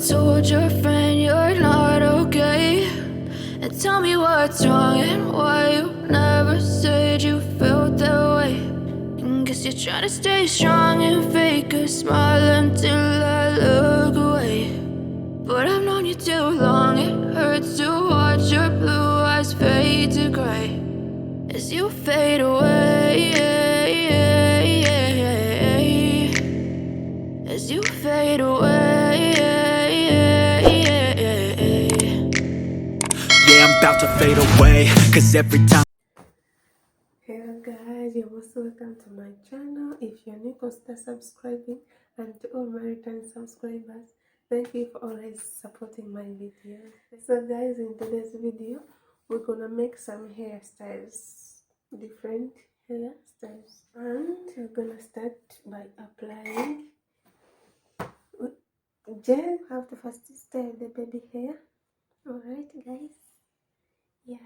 told your friend you're not okay? And tell me what's wrong and why you never said you felt that way. And guess you're trying to stay strong and fake a smile until I look away. But I've known you too long, it hurts to watch your blue eyes fade to gray as you fade away, as you fade away. Yeah, I'm about to fade away, cause every time. Hello guys, you're most welcome to my channel. If you're new, consider subscribing, and to all my return subscribers, thank you for always supporting my videos. So guys, in today's video we're gonna make some hairstyles, different hairstyles, and we're gonna start by applying gel. How to first style the baby hair. Alright guys, yeah.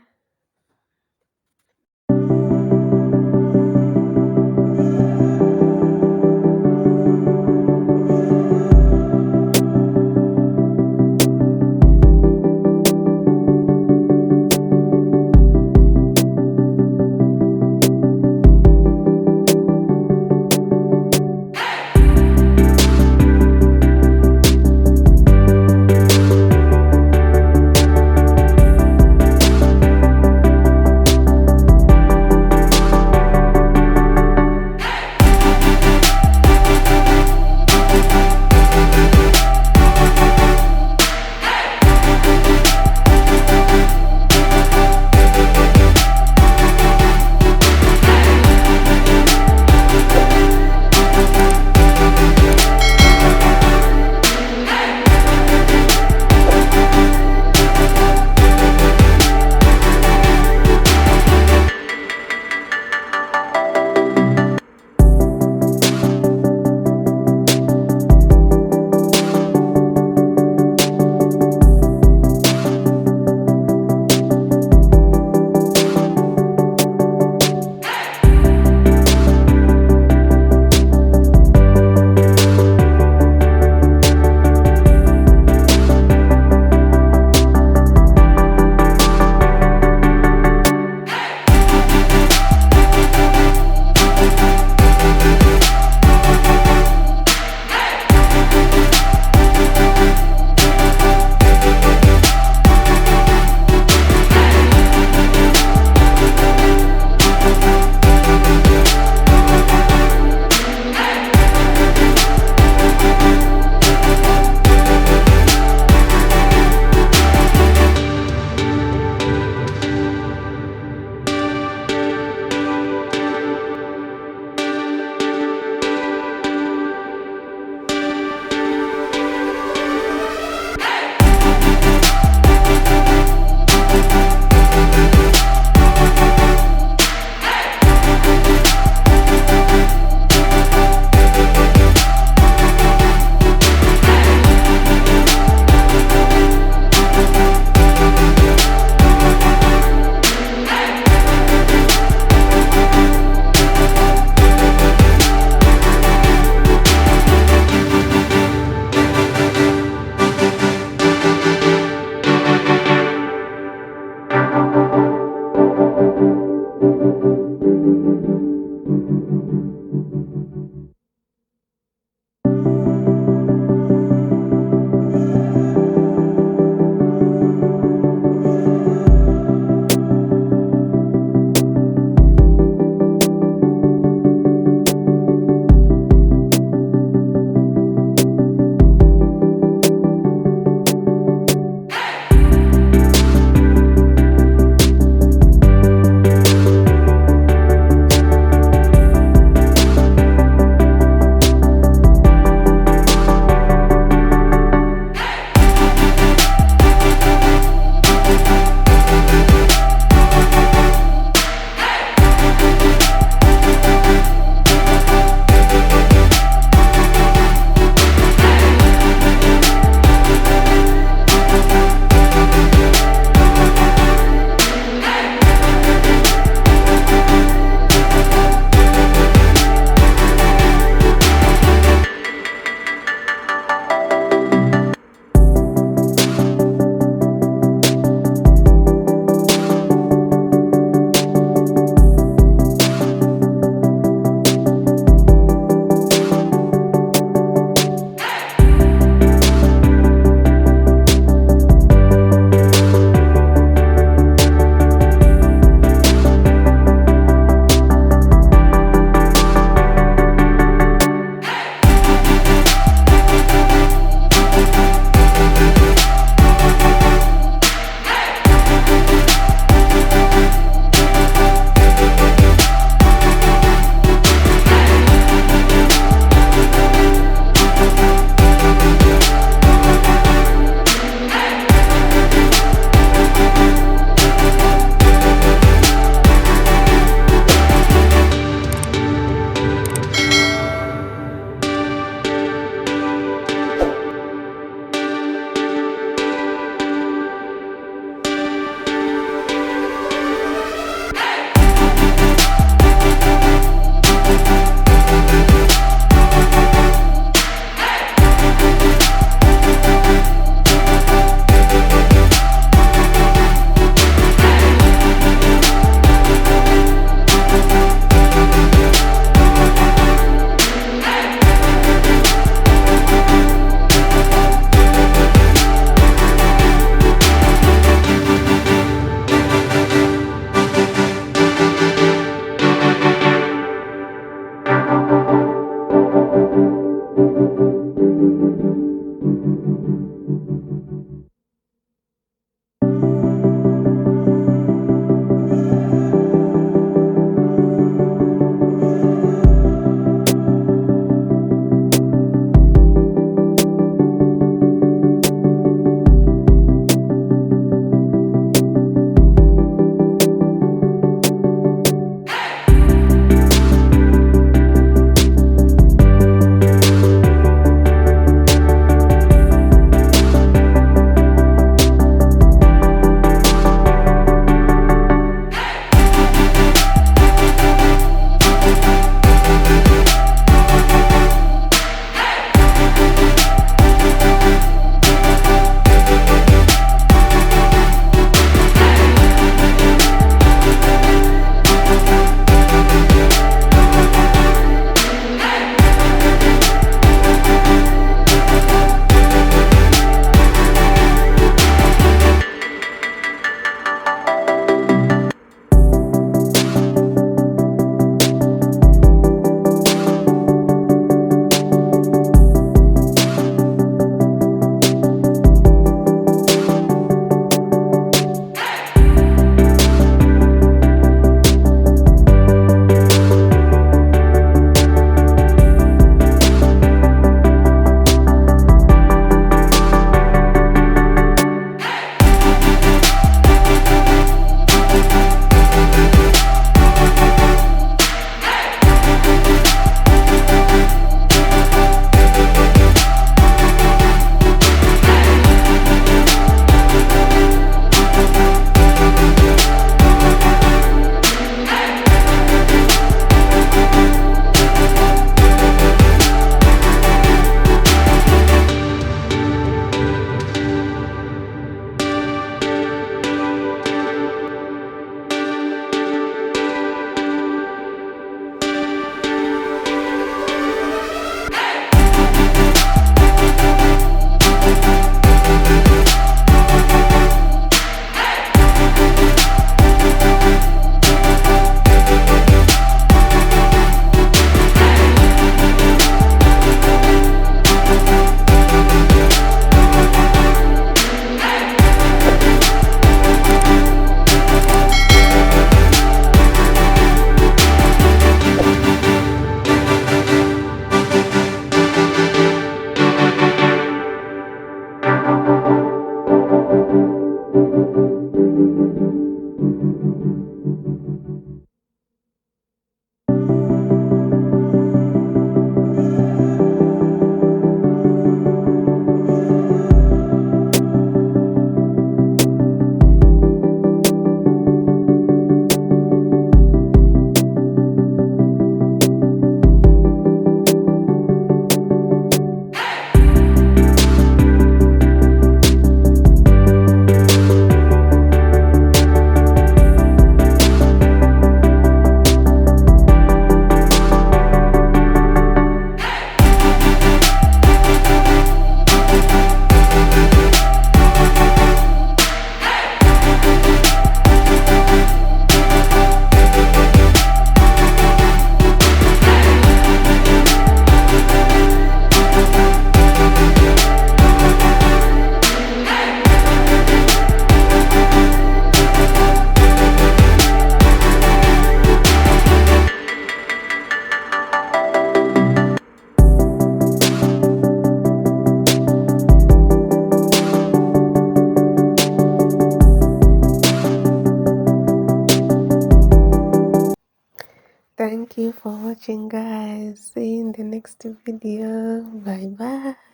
Thank you for watching, guys. See you in the next video. Bye bye.